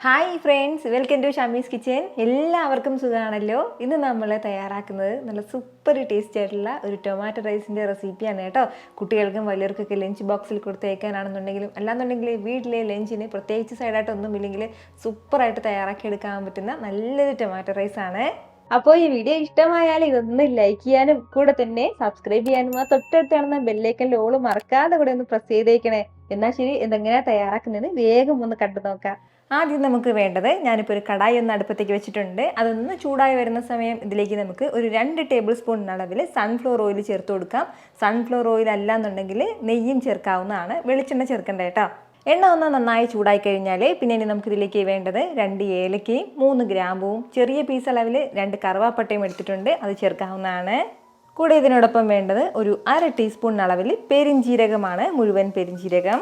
Hi friends, welcome to Shamees kitchen. എല്ലാവർക്കും സുഖമാണല്ലോ. ഇന്ന് നമ്മൾ തയ്യാറാക്കുന്നത് നല്ല സൂപ്പർ ടേസ്റ്റി ആയിട്ടുള്ള ഒരു ടൊമാറ്റോ റൈസിൻ്റെ റെസിപ്പിയാണ് കേട്ടോ. കുട്ടികൾക്കും വലിയവർക്കൊക്കെ ലഞ്ച് ബോക്സിൽ കൊടുത്തേക്കാനാണെന്നുണ്ടെങ്കിലും അല്ലാന്നുണ്ടെങ്കിൽ വീട്ടിലെ ലഞ്ചിന് പ്രത്യേകിച്ച് സൈഡായിട്ടൊന്നും ഇല്ലെങ്കിൽ സൂപ്പറായിട്ട് തയ്യാറാക്കി എടുക്കാൻ പറ്റുന്ന നല്ലൊരു ടൊമാറ്റോ റൈസാണ്. അപ്പോൾ ഈ വീഡിയോ ഇഷ്ടമായാൽ ഇതൊന്ന് ലൈക്ക് ചെയ്യാനും കൂടെ തന്നെ സബ്സ്ക്രൈബ് ചെയ്യാനും ആ തൊട്ടടുത്ത് കാണുന്ന ബെല്ലൈക്കൻ്റെ ഓള് മറക്കാതെ കൂടെ ഒന്ന് പ്രസ് ചെയ്തേക്കണേ. എന്നാൽ ശരി, ഇതെങ്ങനെയാണ് തയ്യാറാക്കുന്നതെന്ന് വേഗം ഒന്ന് കണ്ടു നോക്കാം. ആദ്യം നമുക്ക് വേണ്ടത്, ഞാനിപ്പോൾ ഒരു കടായി ഒന്ന് അടുപ്പത്തേക്ക് വെച്ചിട്ടുണ്ട്. അതൊന്ന് ചൂടായി വരുന്ന സമയം ഇതിലേക്ക് നമുക്ക് ഒരു 2 ടേബിൾ സ്പൂൺ അളവിൽ സൺഫ്ലവർ ഓയിൽ ചേർത്ത് കൊടുക്കാം. സൺഫ്ലവർ ഓയിൽ അല്ലാന്നുണ്ടെങ്കിൽ നെയ്യും ചേർക്കാവുന്നതാണ്, വെളിച്ചെണ്ണ ചേർക്കണ്ട കേട്ടോ. എണ്ണ ഒന്ന് നന്നായി ചൂടായി കഴിഞ്ഞാൽ പിന്നെ ഇനി നമുക്കിതിലേക്ക് വേണ്ടത് 2 ഏലക്കയും 3 ഗ്രാമ്പുവും ചെറിയ പീസ് അളവിൽ 2 കറുവാപ്പട്ടയും എടുത്തിട്ടുണ്ട്, അത് ചേർക്കാവുന്നതാണ്. കൂടെ ഇതിനോടൊപ്പം വേണ്ടത് ഒരു 1/2 ടീസ്പൂൺ അളവിൽ പെരിഞ്ജീരകമാണ്, മുഴുവൻ പെരിഞ്ജീരകം.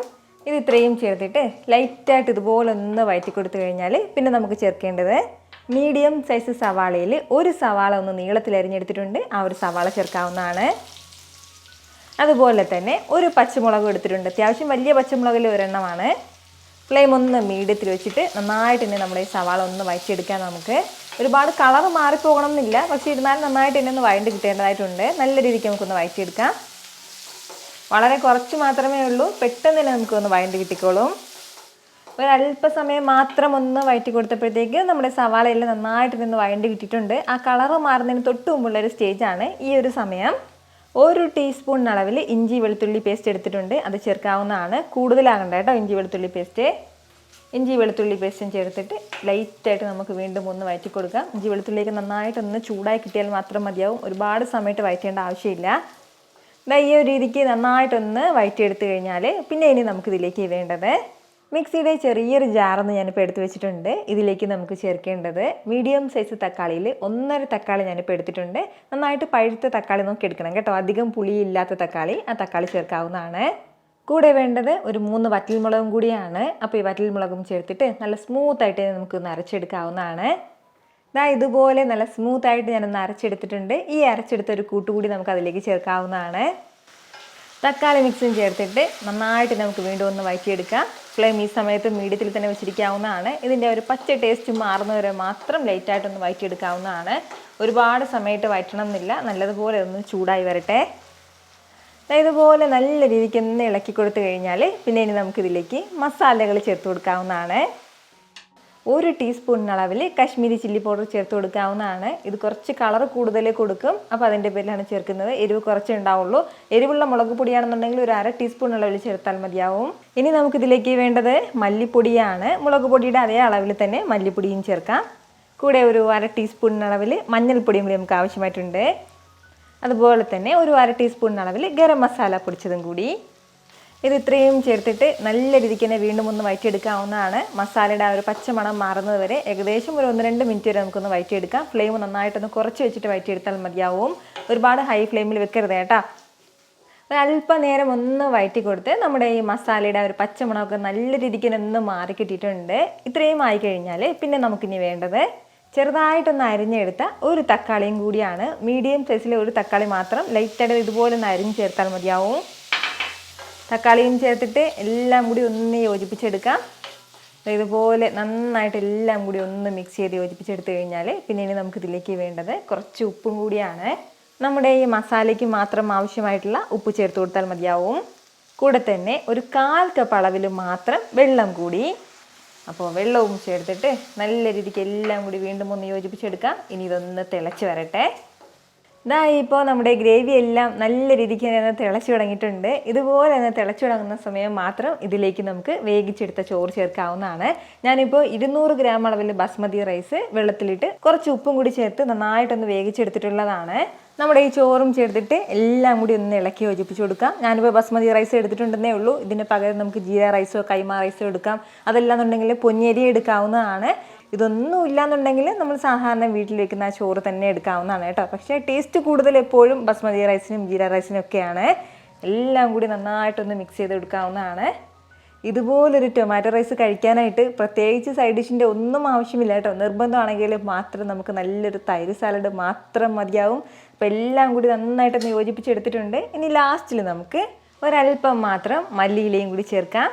ഇത് ഇത്രയും ചേർത്തിട്ട് ലൈറ്റായിട്ട് ഇതുപോലെ ഒന്ന് വഴറ്റി കൊടുത്തു കഴിഞ്ഞാൽ പിന്നെ നമുക്ക് ചേർക്കേണ്ടത് മീഡിയം സൈസ് സവാളയിൽ ഒരു സവാള ഒന്ന് നീളത്തിൽ അരിഞ്ഞെടുത്തിട്ടുണ്ട്, ആ ഒരു സവാള ചേർക്കാവുന്നതാണ്. അതുപോലെ തന്നെ ഒരു പച്ചമുളക് എടുത്തിട്ടുണ്ട്, അത്യാവശ്യം വലിയ പച്ചമുളകിൽ ഒരെണ്ണമാണ്. ഫ്ലെയിം ഒന്ന് മീഡിയത്തിൽ വെച്ചിട്ട് നന്നായിട്ട് തന്നെ നമ്മുടെ ഈ സവാള ഒന്ന് വഴറ്റിയെടുക്കാൻ. നമുക്ക് ഒരുപാട് കളർ മാറിപ്പോകണം എന്നില്ല, പക്ഷേ ഇരുന്നാലും നന്നായിട്ട് തന്നെ ഒന്ന് വഴണ്ടി കിട്ടേണ്ടതായിട്ടുണ്ട്. നല്ല രീതിക്ക് നമുക്കൊന്ന് വഴറ്റിയെടുക്കാം. വളരെ കുറച്ച് മാത്രമേ ഉള്ളൂ, പെട്ടെന്ന് തന്നെ നമുക്കൊന്ന് വഴണ്ടി കിട്ടിക്കോളും. ഒരല്പസമയം മാത്രം ഒന്ന് വഴറ്റി കൊടുത്തപ്പോഴത്തേക്ക് നമ്മുടെ സവാളയെല്ലാം നന്നായിട്ട് നിന്ന് വഴണ്ടി കിട്ടിയിട്ടുണ്ട്. ആ കളറ് മാറുന്നതിന് തൊട്ട് മുമ്പുള്ളൊരു സ്റ്റേജാണ് ഈ ഒരു സമയം. 1 ടീസ്പൂൺ അളവിൽ ഇഞ്ചി വെളുത്തുള്ളി പേസ്റ്റ് എടുത്തിട്ടുണ്ട്, അത് ചേർക്കാവുന്നതാണ്. കൂടുതലാകണ്ട കേട്ടോ ഇഞ്ചി വെളുത്തുള്ളി പേസ്റ്റ്. ഇഞ്ചി വെളുത്തുള്ളി പേസ്റ്റും ചേർത്തിട്ട് ലൈറ്റായിട്ട് നമുക്ക് വീണ്ടും ഒന്ന് വഴറ്റി കൊടുക്കാം. ഇഞ്ചി വെളുത്തുള്ളിയൊക്കെ നന്നായിട്ടൊന്ന് ചൂടായി കിട്ടിയാൽ മാത്രം മതിയാവും, ഒരുപാട് സമയത്ത് വഴറ്റേണ്ട ആവശ്യമില്ല. ഈ ഒരു രീതിക്ക് നന്നായിട്ടൊന്ന് വഴറ്റിയെടുത്ത് കഴിഞ്ഞാൽ പിന്നെ ഇനി നമുക്കിതിലേക്ക് വേണ്ടത് മിക്സിയുടെ ചെറിയൊരു ജാറൊന്ന് ഞാനിപ്പോൾ എടുത്ത് വെച്ചിട്ടുണ്ട്. ഇതിലേക്ക് നമുക്ക് ചേർക്കേണ്ടത് മീഡിയം സൈസ് തക്കാളിയിൽ 1.5 തക്കാളി ഞാനിപ്പോൾ എടുത്തിട്ടുണ്ട്. നന്നായിട്ട് പഴുത്ത തക്കാളി നോക്കി എടുക്കണം കേട്ടോ, അധികം പുളിയില്ലാത്ത തക്കാളി. ആ തക്കാളി ചേർക്കാവുന്നതാണ്. കൂടെ വേണ്ടത് ഒരു 3 വറ്റൽമുളകും കൂടിയാണ്. അപ്പോൾ ഈ വറ്റൽമുളകും ചേർത്തിട്ട് നല്ല സ്മൂത്തായിട്ട് നമുക്കൊന്ന് അരച്ചെടുക്കാവുന്നതാണ്. ഇതുപോലെ നല്ല സ്മൂത്തായിട്ട് ഞാനൊന്ന് അരച്ചെടുത്തിട്ടുണ്ട്. ഈ അരച്ചെടുത്ത ഒരു കൂട്ടുകൂടി നമുക്ക് അതിലേക്ക് ചേർക്കാവുന്നതാണ്. തക്കാളി മിക്സും ചേർത്തിട്ട് നന്നായിട്ട് നമുക്ക് വീണ്ടും ഒന്ന് വഴറ്റിയെടുക്കാം. ഫ്ലെയിം ഈ സമയത്ത് മീഡിയത്തിൽ തന്നെ വെച്ചിരിക്കാവുന്നതാണ്. ഇതിൻ്റെ ഒരു പച്ച ടേസ്റ്റ് മാറുന്നവരെ മാത്രം ലൈറ്റായിട്ടൊന്ന് വഴറ്റിയെടുക്കാവുന്നതാണ്. ഒരുപാട് സമയത്ത് വഴറ്റണം എന്നില്ല, നല്ലതുപോലെ ഒന്ന് ചൂടായി വരട്ടെ. ഇതുപോലെ നല്ല രീതിക്ക് ഒന്ന് ഇളക്കി കൊടുത്തു കഴിഞ്ഞാൽ പിന്നെ ഇനി നമുക്കിതിലേക്ക് മസാലകൾ ചേർത്ത് കൊടുക്കാവുന്നതാണ്. 1 ടീസ്പൂൺ അളവിൽ കാശ്മീരി ചില്ലി പൗഡർ ചേർത്ത് കൊടുക്കാവുന്നതാണ്. ഇത് കുറച്ച് കളർ കൂടുതൽ കൊടുക്കും, അപ്പോൾ അതിൻ്റെ പേരിലാണ് ചേർക്കുന്നത്. എരിവ് കുറച്ചേ ഉണ്ടാവുള്ളൂ. എരിവുള്ള മുളക് പൊടിയാണെന്നുണ്ടെങ്കിൽ ഒരു 1/2 ടീസ്പൂൺ അളവിൽ ചേർത്താൽ മതിയാവും. ഇനി നമുക്കിതിലേക്ക് വേണ്ടത് മല്ലിപ്പൊടിയാണ്. മുളക് പൊടിയുടെ അതേ അളവിൽ തന്നെ മല്ലിപ്പൊടിയും ചേർക്കാം. കൂടെ ഒരു 1/2 ടീസ്പൂൺ അളവിൽ മഞ്ഞൾപ്പൊടിയും കൂടി നമുക്ക് ആവശ്യമായിട്ടുണ്ട്. അതുപോലെ തന്നെ ഒരു 1/2 ടീസ്പൂൺ അളവിൽ ഗരം മസാല പൊടിച്ചതും കൂടി. ഇത് ഇത്രയും ചേർത്തിട്ട് നല്ല രീതിക്ക് തന്നെ വീണ്ടും ഒന്ന് വഴറ്റിയെടുക്കാവുന്നതാണ്. മസാലയുടെ ആ ഒരു പച്ചമണം മാറുന്നത് വരെ ഏകദേശം ഒരു 1-2 മിനിറ്റ് വരെ നമുക്കൊന്ന് വഴറ്റിയെടുക്കാം. ഫ്ലെയിം നന്നായിട്ടൊന്ന് കുറച്ച് വെച്ചിട്ട് വഴറ്റിയെടുത്താൽ മതിയാവും. ഒരുപാട് ഹൈ ഫ്ലെയിമിൽ വെക്കരുത് കേട്ടോ. ഒരല്പം നേരം ഒന്ന് വഴറ്റി കൊടുത്ത് നമ്മുടെ ഈ മസാലയുടെ ആ ഒരു പച്ചമണമൊക്കെ നല്ല രീതിക്ക് തന്നെ ഒന്ന് മാറി കിട്ടിയിട്ടുണ്ട്. ഇത്രയും ആയിക്കഴിഞ്ഞാൽ പിന്നെ നമുക്കിനി വേണ്ടത് ചെറുതായിട്ടൊന്ന് അരിഞ്ഞെടുത്ത ഒരു തക്കാളിയും കൂടിയാണ്. മീഡിയം സൈസിലെ ഒരു തക്കാളി മാത്രം ലൈറ്റായിട്ട് ഇതുപോലെ ഒന്ന് അരിഞ്ഞ് ചേർത്താൽ മതിയാവും. തക്കാളിയും ചേർത്തിട്ട് എല്ലാം കൂടി ഒന്ന് യോജിപ്പിച്ചെടുക്കാം. ഇതുപോലെ നന്നായിട്ട് എല്ലാം കൂടി ഒന്ന് മിക്സ് ചെയ്ത് യോജിപ്പിച്ചെടുത്ത് കഴിഞ്ഞാൽ പിന്നെ ഇനി നമുക്കിതിലേക്ക് വേണ്ടത് കുറച്ച് ഉപ്പും കൂടിയാണ്. നമ്മുടെ ഈ മസാലയ്ക്ക് മാത്രം ആവശ്യമായിട്ടുള്ള ഉപ്പ് ചേർത്ത് കൊടുത്താൽ മതിയാവും. കൂടെ തന്നെ ഒരു 1/4 കപ്പ് അളവിൽ മാത്രം വെള്ളം കൂടി. അപ്പോൾ വെള്ളവും ചേർത്തിട്ട് നല്ല രീതിക്ക് എല്ലാം കൂടി വീണ്ടും ഒന്ന് യോജിപ്പിച്ചെടുക്കാം. ഇനി ഇതൊന്ന് തിളച്ച് വരട്ടെ. ഇപ്പോൾ നമ്മുടെ ഗ്രേവി എല്ലാം നല്ല രീതിക്ക് തന്നെ തിളച്ച് തുടങ്ങിയിട്ടുണ്ട്. ഇതുപോലെ തന്നെ തിളച്ച് തുടങ്ങുന്ന സമയം മാത്രം ഇതിലേക്ക് നമുക്ക് വേവിച്ചെടുത്ത ചോറ് ചേർക്കാവുന്നതാണ്. ഞാനിപ്പോൾ 200 ഗ്രാം അളവിൽ ബസ്മതി റൈസ് വെള്ളത്തിലിട്ട് കുറച്ച് ഉപ്പും കൂടി ചേർത്ത് നന്നായിട്ടൊന്ന് വേവിച്ചെടുത്തിട്ടുള്ളതാണ്. നമ്മുടെ ഈ ചോറും ചേർത്തിട്ട് എല്ലാം കൂടി ഒന്ന് ഇളക്കി യോജിപ്പിച്ച് കൊടുക്കാം. ഞാനിപ്പോൾ ബസ്മതി റൈസ് എടുത്തിട്ടുണ്ടെന്നേ ഉള്ളൂ. ഇതിന് പകരം നമുക്ക് ജീര റൈസോ കൈമ റൈസോ എടുക്കാം. അതല്ലാന്നുണ്ടെങ്കിൽ പൊന്നിയരി എടുക്കാവുന്നതാണ്. ഇതൊന്നും ഇല്ലാന്നുണ്ടെങ്കിൽ നമ്മൾ സാധാരണ വീട്ടിൽ വെക്കുന്ന ആ ചോറ് തന്നെ എടുക്കാവുന്നതാണ് കേട്ടോ. പക്ഷേ ടേസ്റ്റ് കൂടുതൽ എപ്പോഴും ബസ്മതി റൈസിനും ജീര റൈസിനും ഒക്കെയാണ്. എല്ലാം കൂടി നന്നായിട്ടൊന്ന് മിക്സ് ചെയ്ത് എടുക്കാവുന്നതാണ്. ഇതുപോലൊരു ടൊമാറ്റോ റൈസ് കഴിക്കാനായിട്ട് പ്രത്യേകിച്ച് സൈഡ് ഡിഷിൻ്റെ ഒന്നും ആവശ്യമില്ല കേട്ടോ. നിർബന്ധമാണെങ്കിൽ മാത്രം നമുക്ക് നല്ലൊരു തൈര് സാലഡ് മാത്രം മതിയാവും. അപ്പോൾ എല്ലാം കൂടി നന്നായിട്ടൊന്ന് യോജിപ്പിച്ചെടുത്തിട്ടുണ്ട്. ഇനി ലാസ്റ്റിൽ നമുക്ക് ഒരല്പം മാത്രം മല്ലിയിലയും കൂടി ചേർക്കാം.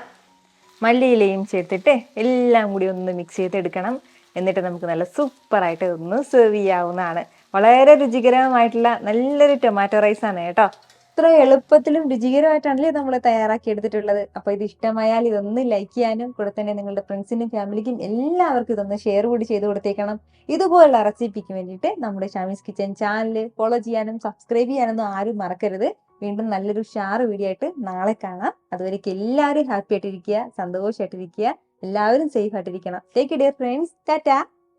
മല്ലിയിലയും ചേർത്തിട്ട് എല്ലാം കൂടി ഒന്ന് മിക്സ് ചെയ്തെടുക്കണം. എന്നിട്ട് നമുക്ക് നല്ല സൂപ്പറായിട്ട് ഒന്ന് സെർവ് ചെയ്യാവുന്നതാണ്. വളരെ രുചികരമായിട്ടുള്ള നല്ലൊരു ടൊമാറ്റോ റൈസ് ആണ് കേട്ടോ. ഇത്ര എളുപ്പത്തിലും രുചികരമായിട്ടാണല്ലേ നമ്മൾ തയ്യാറാക്കി എടുത്തിട്ടുള്ളത്. അപ്പോൾ ഇത് ഇഷ്ടമായാൽ ഇതൊന്ന് ലൈക്ക് ചെയ്യാനും കൂടെ തന്നെ നിങ്ങളുടെ ഫ്രണ്ട്സിനും ഫാമിലിക്കും എല്ലാവർക്കും ഇതൊന്ന് ഷെയർ കൂടി ചെയ്ത് കൊടുത്തേക്കണം. ഇതുപോലുള്ള റെസിപ്പിക്ക് വേണ്ടിയിട്ട് നമ്മുടെ ഷാമീസ് കിച്ചൻ ചാനൽ ഫോളോ ചെയ്യാനും സബ്സ്ക്രൈബ് ചെയ്യാനൊന്നും ആരും മറക്കരുത്. വീണ്ടും നല്ലൊരു ഷാറ് വീഡിയോ ആയിട്ട് നാളെ കാണാം. അതുവരേക്കും എല്ലാവരും ഹാപ്പി ആയിട്ടിരിക്കുക, സന്തോഷമായിട്ടിരിക്കുക, എല്ലാവരും സേഫ് ആയിട്ടിരിക്കണം. Take care friends. ടാറ്റാ.